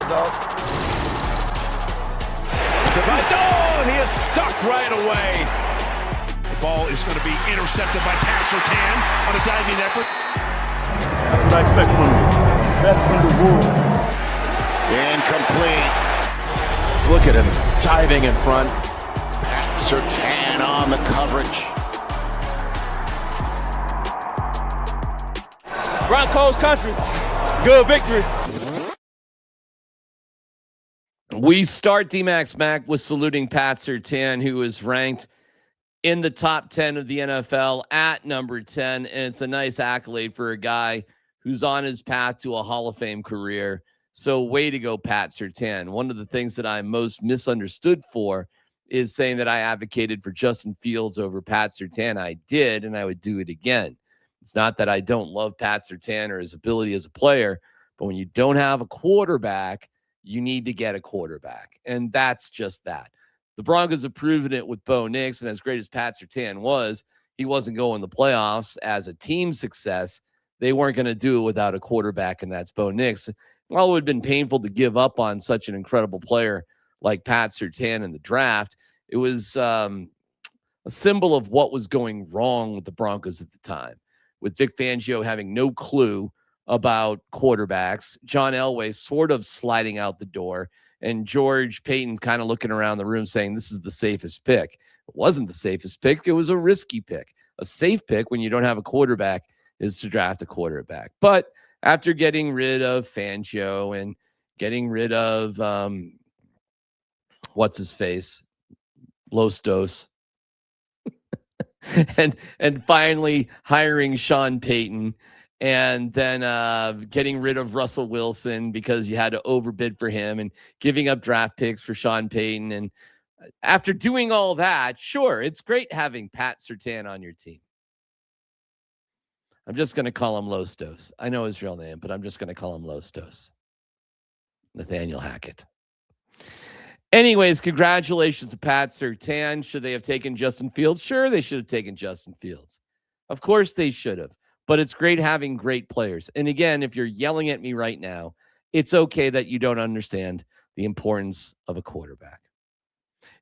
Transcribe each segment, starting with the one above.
Oh, and he is stuck right away. The ball is going to be intercepted by Pat Surtain on a diving effort. That's what I expect from him. Best in the world. Incomplete. Look at him diving in front. Pat Surtain on the coverage. Broncos country. Good victory. We start DMac Smack with saluting Pat Surtain, who is ranked in the top 10 of the NFL at number 10. And it's a nice accolade for a guy who's on his path to a Hall of Fame career. So way to go, Pat Surtain. One of the things that I'm most misunderstood for is saying that I advocated for Justin Fields over Pat Surtain. I did, and I would do it again. It's not that I don't love Pat Surtain or his ability as a player, but when you don't have a quarterback, you need to get a quarterback. And that's just that. The Broncos have proven it with Bo Nix, and as great as Pat Surtain was, he wasn't going to the playoffs as a team success. They weren't going to do it without a quarterback, and that's Bo Nix. While it would have been painful to give up on such an incredible player like Pat Surtain in the draft, it was a symbol of what was going wrong with the Broncos at the time, with Vic Fangio having no clue about quarterbacks, John Elway sort of sliding out the door, and George Payton kind of looking around the room saying, this is the safest pick. It wasn't the safest pick. It was a risky pick. A safe pick when you don't have a quarterback is to draft a quarterback. But after getting rid of Fangio and getting rid of, what's his face? Los Dos. and finally hiring Sean Payton, and then getting rid of Russell Wilson because you had to overbid for him, and giving up draft picks for Sean Payton. And after doing all that, sure, it's great having Pat Surtain on your team. I'm just going to call him Los Dos. I know his real name, but I'm just going to call him Los Dos. Nathaniel Hackett. Anyways, congratulations to Pat Surtain. Should they have taken Justin Fields? Sure, they should have taken Justin Fields. Of course they should have. But it's great having great players. And again, if you're yelling at me right now, it's okay that you don't understand the importance of a quarterback.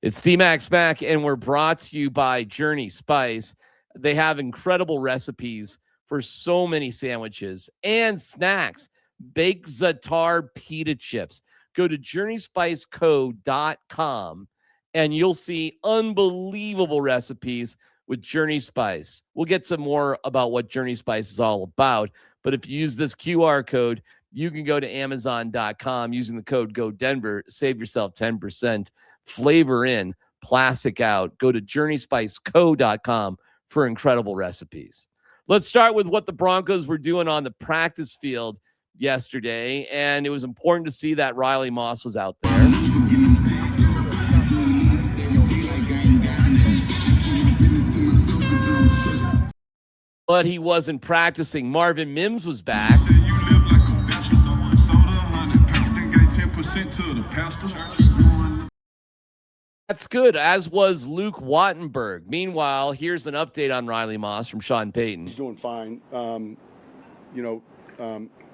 It's DMac Smack, and we're brought to you by Journey Spice. They have incredible recipes for so many sandwiches and snacks. Baked za'atar pita chips. Go to journeyspiceco.com and you'll see unbelievable recipes with Journey Spice. We'll get some more about what Journey Spice is all about, but if you use this QR code, you can go to amazon.com using the code GODenver, save yourself 10%, flavor in, plastic out. Go to journeyspiceco.com for incredible recipes. Let's start with what the Broncos were doing on the practice field yesterday, and it was important to see that Riley Moss was out there. But he wasn't practicing. Marvin Mims was back. That's good, as was Luke Wattenberg. Meanwhile, here's an update on Riley Moss from Sean Payton. He's doing fine.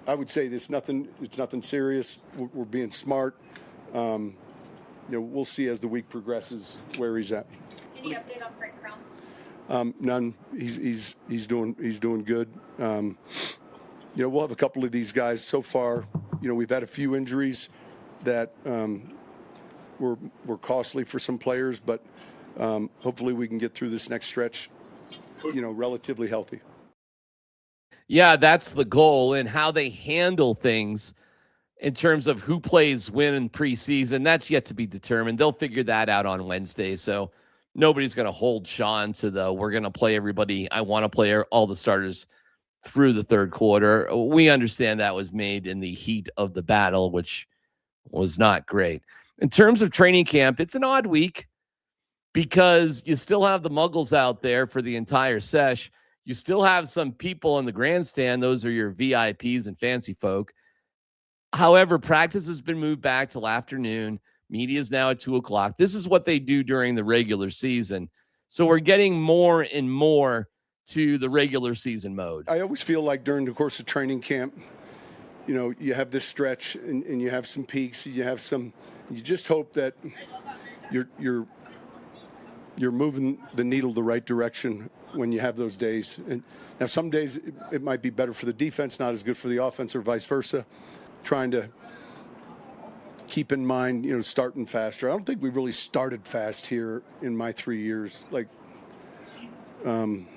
I would say it's nothing serious. We're being smart. We'll see as the week progresses where he's at. Any update on Frank Crown? None. He's doing good. We'll have a couple of these guys. So far, we've had a few injuries that were costly for some players, but hopefully we can get through this next stretch, relatively healthy. Yeah, that's the goal, and how they handle things in terms of who plays when in preseason. That's yet to be determined. They'll figure that out on Wednesday. So nobody's going to hold Sean to we're going to play everybody. I want to play all the starters through the third quarter. We understand that was made in the heat of the battle, which was not great. In terms of training camp, it's an odd week because you still have the Muggles out there for the entire sesh. You still have some people in the grandstand. Those are your VIPs and fancy folk. However, practice has been moved back till afternoon. Media is now at 2:00. This is what they do during the regular season. So we're getting more and more to the regular season mode. I always feel like during the course of training camp, you have this stretch and you have some peaks, you just hope that you're moving the needle the right direction when you have those days. And now some days it might be better for the defense, not as good for the offense, or vice versa. Trying to keep in mind, starting faster. I don't think we really started fast here in my 3 years. I'm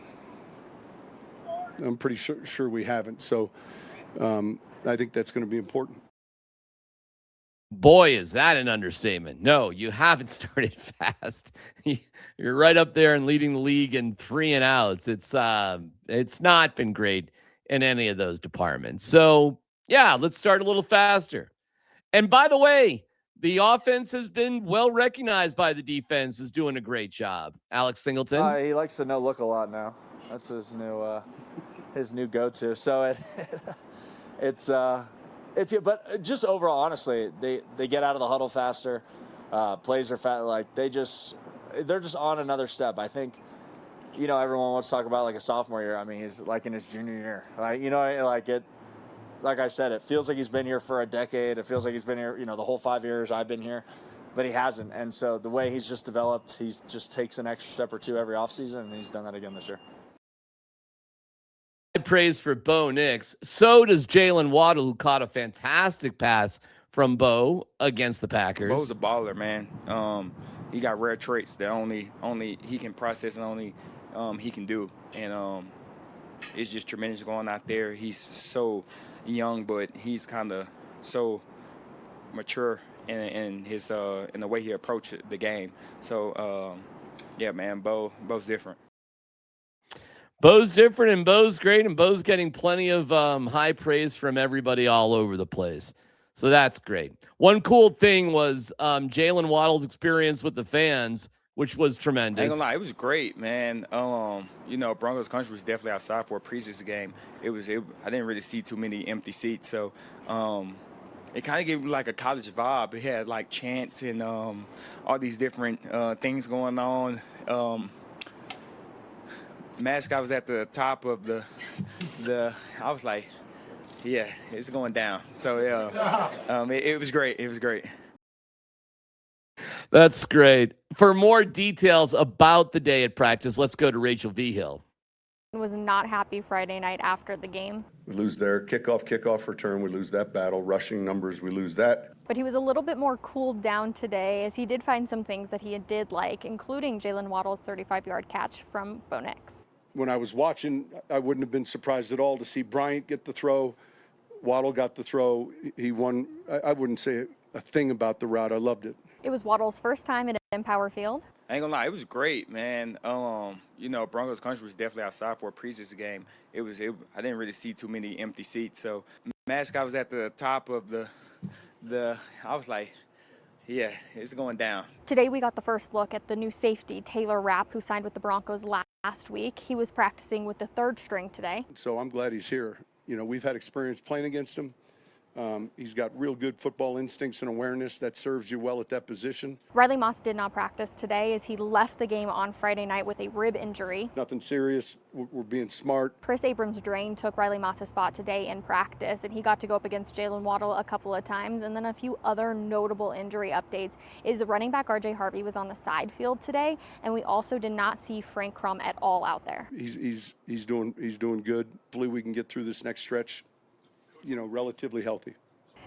pretty sure we haven't. So I think that's going to be important. Boy, is that an understatement. No, you haven't started fast. You're right up there and leading the league in 3 and outs. It's not been great in any of those departments. So yeah, let's start a little faster. And by the way, the offense has been well recognized by the defense, is doing a great job. Alex Singleton. He likes to no look a lot now. That's his new go-to. So but just overall, honestly, they get out of the huddle faster. Plays are fat. They're just on another step. I think, everyone wants to talk about a sophomore year. I mean, he's in his junior year. Like I said, it feels like he's been here for a decade. It feels like he's been here, the whole 5 years I've been here, but he hasn't. And so the way he's just developed, he just takes an extra step or two every offseason, and he's done that again this year. Praise for Bo Nix. So does Jaylen Waddle, who caught a fantastic pass from Bo against the Packers. Bo's a baller, man. He got rare traits that only he can process and only he can do. And it's just tremendous going out there. He's so young, but he's kind of so mature in his in the way he approaches the game. So yeah, man, Bo's different. Bo's different, and Bo's great, and Bo's getting plenty of high praise from everybody all over the place. So that's great. One cool thing was Jaylen Waddle's experience with the fans, which was tremendous. I ain't gonna lie, it was great, man. Broncos country was definitely outside for a preseason game. I didn't really see too many empty seats, so it kind of gave me a college vibe. It had chants and all these different things going on. Mascot was at the top of the I was like, yeah, it's going down. So yeah, it was great. It was great. That's great. For more details about the day at practice, let's go to Rachel Vigil. Was not happy Friday night after the game. We lose their kickoff return. We lose that battle. Rushing numbers, we lose that. But he was a little bit more cooled down today, as he did find some things that he did like, including Jaylen Waddle's 35-yard catch from Bo Nix. When I was watching, I wouldn't have been surprised at all to see Bryant get the throw. Waddle got the throw. He won. I wouldn't say a thing about the route. I loved it. It was Waddle's first time at Empower Field. I ain't gonna lie, it was great, man. Broncos country was definitely outside for a preseason game. I didn't really see too many empty seats, so mascot was at the top of the I was like, yeah, it's going down. Today we got the first look at the new safety, Taylor Rapp, who signed with the Broncos last week. He was practicing with the third string today. So I'm glad he's here. We've had experience playing against him. He's got real good football instincts and awareness that serves you well at that position. Riley Moss did not practice today, as he left the game on Friday night with a rib injury. Nothing serious. We're being smart. Chris Abrams-Drain took Riley Moss's spot today in practice, and he got to go up against Jaylen Waddle a couple of times. And then a few other notable injury updates is the running back RJ Harvey was on the side field today, and we also did not see Frank Crum at all out there. He's doing good. Hopefully we can get through this next stretch, relatively healthy.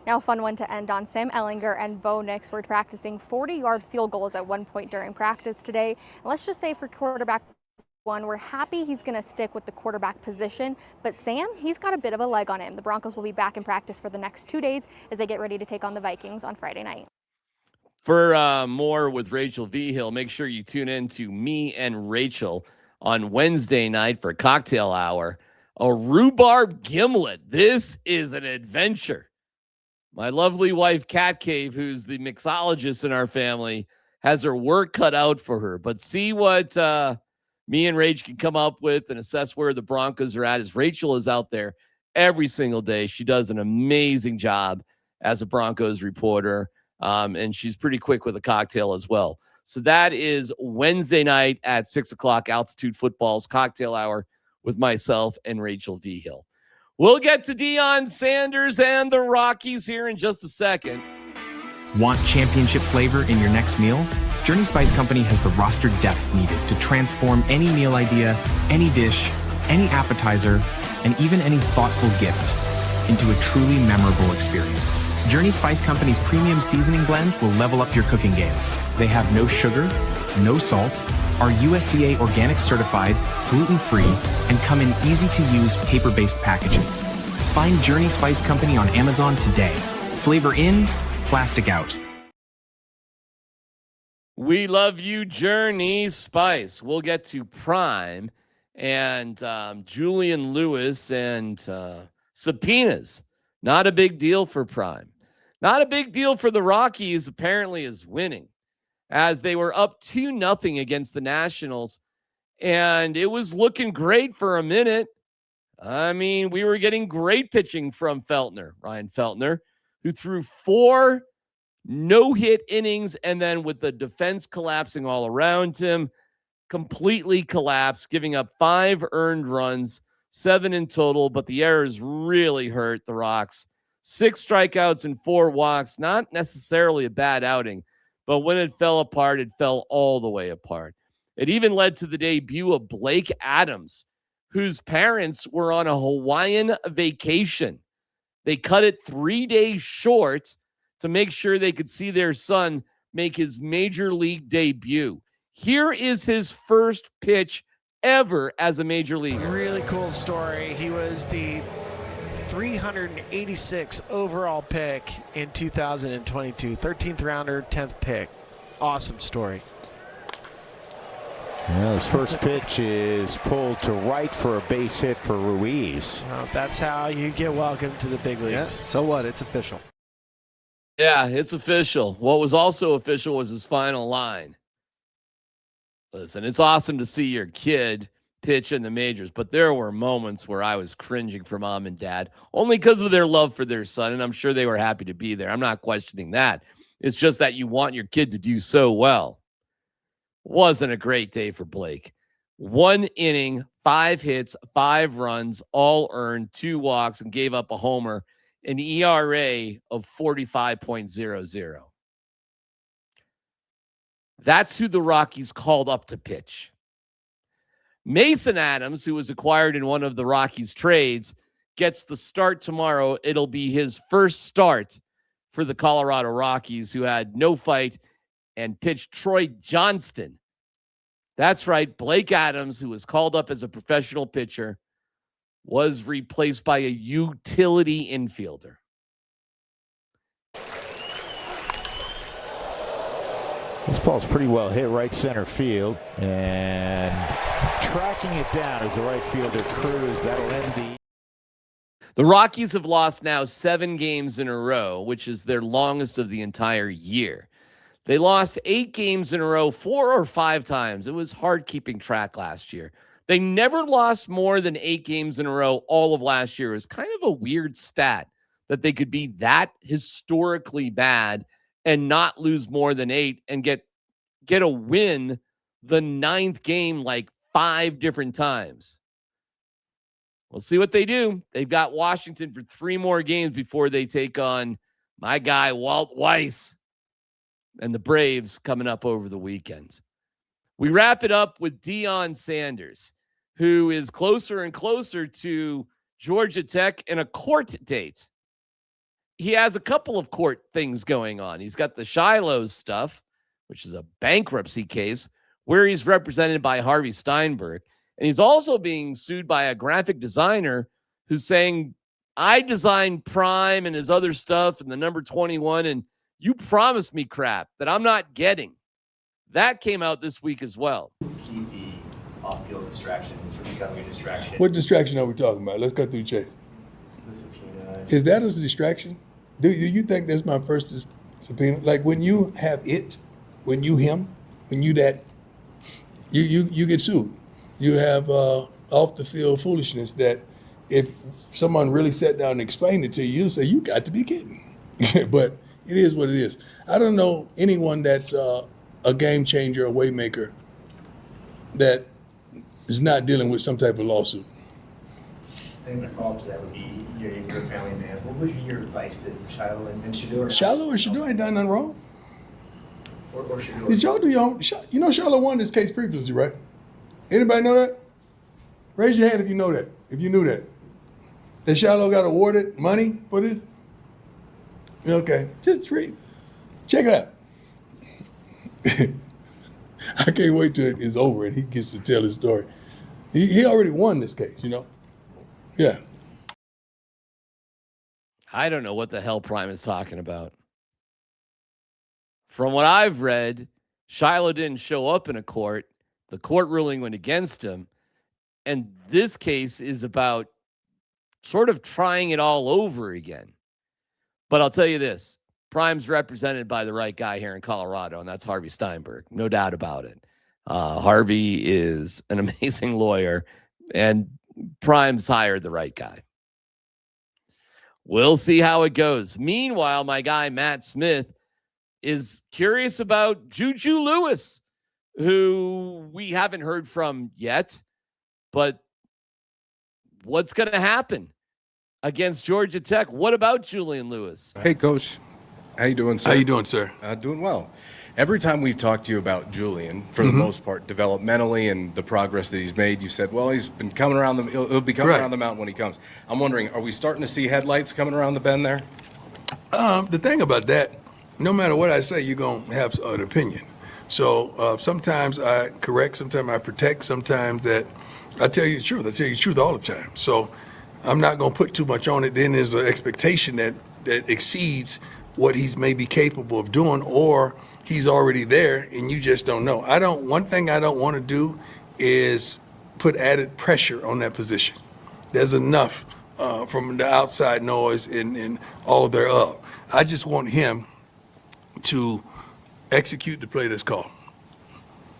Now a fun one to end on. Sam Ehlinger and Bo Nix were practicing 40-yard field goals at one point during practice today. And let's just say for quarterback one, we're happy he's going to stick with the quarterback position. But Sam, he's got a bit of a leg on him. The Broncos will be back in practice for the next 2 days as they get ready to take on the Vikings on Friday night. For more with Rachel Vigil, make sure you tune in to Me and Rachel on Wednesday night for cocktail hour. A rhubarb gimlet. This is an adventure. My lovely wife, Cat Cave, who's the mixologist in our family, has her work cut out for her. But see what me and Rach can come up with and assess where the Broncos are at, as Rachel is out there every single day. She does an amazing job as a Broncos reporter, and she's pretty quick with a cocktail as well. So that is Wednesday night at 6 o'clock, Altitude Football's cocktail hour with myself and Rachel Vigil. We'll get to Deion Sanders and the Rockies here in just a second. Want championship flavor in your next meal? Journey Spice Company has the roster depth needed to transform any meal idea, any dish, any appetizer, and even any thoughtful gift into a truly memorable experience. Journey Spice Company's premium seasoning blends will level up your cooking game. They have no sugar, no salt, are USDA organic certified, gluten-free, and come in easy-to-use paper-based packaging. Find Journey Spice Company on Amazon today. Flavor in, plastic out. We love you, Journey Spice. We'll get to Prime and Julian Lewis and Subpoenas. Not a big deal for Prime. Not a big deal for the Rockies, apparently, is winning, as they were up 2-0 against the Nationals, and it was looking great for a minute. I mean, we were getting great pitching from Ryan Feltner, who threw 4 no-hit innings, and then with the defense collapsing all around him, completely collapsed, giving up 5 earned runs, 7 in total, but the errors really hurt the Rocks. 6 strikeouts and 4 walks, not necessarily a bad outing, but when it fell apart, it fell all the way apart. It even led to the debut of Blake Adams, whose parents were on a Hawaiian vacation. They cut it 3 days short to make sure they could see their son make his major league debut. Here is his first pitch ever as a major leaguer. Really cool story. He was the 386 overall pick in 2022. 13th rounder, 10th pick. Awesome story. Well, his first pitch is pulled to right for a base hit for Ruiz. Well, that's how you get welcome to the big leagues. Yeah, so what? It's official. Yeah, it's official. What was also official was his final line. Listen, it's awesome to see your kid pitch in the majors, but there were moments where I was cringing for mom and dad, only because of their love for their son, and I'm sure they were happy to be there. I'm not questioning that. It's just that you want your kid to do so well. Wasn't a great day for Blake. 1 inning, 5 hits, 5 runs, all earned, 2 walks, and gave up a homer, an ERA of 45.00. That's who the Rockies called up to pitch. Mason Adams, who was acquired in one of the Rockies trades, gets the start tomorrow. It'll be his first start for the Colorado Rockies, who had no fight and pitched Troy Johnston. That's right. Blake Adams, who was called up as a professional pitcher, was replaced by a utility infielder. This ball's pretty well hit right center field, and tracking it down is the right fielder, Cruz. That'll end The Rockies have lost now 7 games in a row, which is their longest of the entire year. They lost 8 games in a row 4 or 5 times. It was hard keeping track last year. They never lost more than 8 games in a row all of last year. It was kind of a weird stat that they could be that historically bad and not lose more than 8 and get a win the 9th game like 5 different times. We'll see what they do. They've got Washington for 3 more games before they take on my guy, Walt Weiss, and the Braves coming up over the weekend. We wrap it up with Deion Sanders, who is closer and closer to Georgia Tech and a court date. He has a couple of court things going on. He's got the Shiloh stuff, which is a bankruptcy case where he's represented by Harvey Steinberg. And he's also being sued by a graphic designer who's saying, I designed Prime and his other stuff and the number 21, and you promised me crap that I'm not getting. That came out this week as well. TV off-field distractions or becoming a distraction. What distraction are we talking about? Let's go through Chase. The subpoena. Is that a distraction? Do you think that's my first subpoena? Like when you have it, when you that, you get sued. You have off the field foolishness that if someone really sat down and explained it to you, you'd say, you got to be kidding. But it is what it is. I don't know anyone that's a game changer, a way maker, that is not dealing with some type of lawsuit. think my follow-up to that would be, you're a family man. What would be your advice to Shiloh and Shador? Shiloh and Shador ain't done nothing wrong. Or Shador. Did y'all do your own? You know Shiloh won this case previously, right? Anybody know that? Raise your hand if you know that. If you knew that. That Shiloh got awarded money for this? Okay. Just read. Check it out. I can't wait till it's over and he gets to tell his story. He already won this case, you know? Yeah. I don't know what the hell Prime is talking about. From what I've read, Shiloh didn't show up in a court. The court ruling went against him. And this case is about sort of trying it all over again. But I'll tell you this, Prime's represented by the right guy here in Colorado, and that's Harvey Steinberg. No doubt about it. Harvey is an amazing lawyer, and Prime's hired the right guy. We'll see how it goes. Meanwhile, my guy Matt Smith is curious about Juju Lewis, who we haven't heard from yet, but what's going to happen against Georgia Tech? What about Julian Lewis? Hey, Coach. How you doing, sir? How you doing, sir? Doing well. Every time we've talked to you about Julian, for the most part, developmentally and the progress that he's made, you said, well, he's been coming around he'll be coming around the mountain when he comes. I'm wondering, are we starting to see headlights coming around the bend there? The thing about that, no matter what I say, you're going to have an opinion. So sometimes I correct, sometimes I protect, sometimes that I tell you the truth. I tell you the truth all the time. So I'm not going to put too much on it. Then there's an expectation that exceeds what he's maybe capable of doing, or he's already there and you just don't know. One thing I don't want to do is put added pressure on that position. There's enough from the outside noise and all thereof. I just want him to execute the play that's called.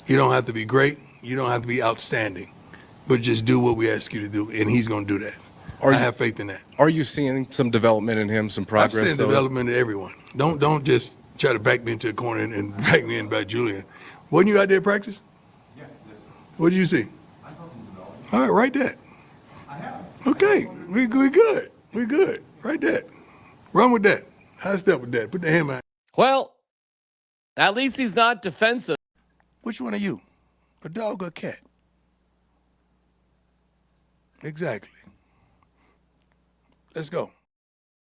You don't have to be great. You don't have to be outstanding, but just do what we ask you to do, and he's going to do that. I have faith in that. Are you seeing some development in him, some progress? I'm seeing development in everyone. Don't just try to back me into a corner and back me in about Julian. Wasn't you out there practice? Yeah, yes, sir. What did you see? I saw some development. All right, write that. I have. Okay, we good. We good. Write that. Run with that. High step with that. Put the hammer out. Well, at least he's not defensive. Which one are you? A dog or a cat? Exactly. Let's go.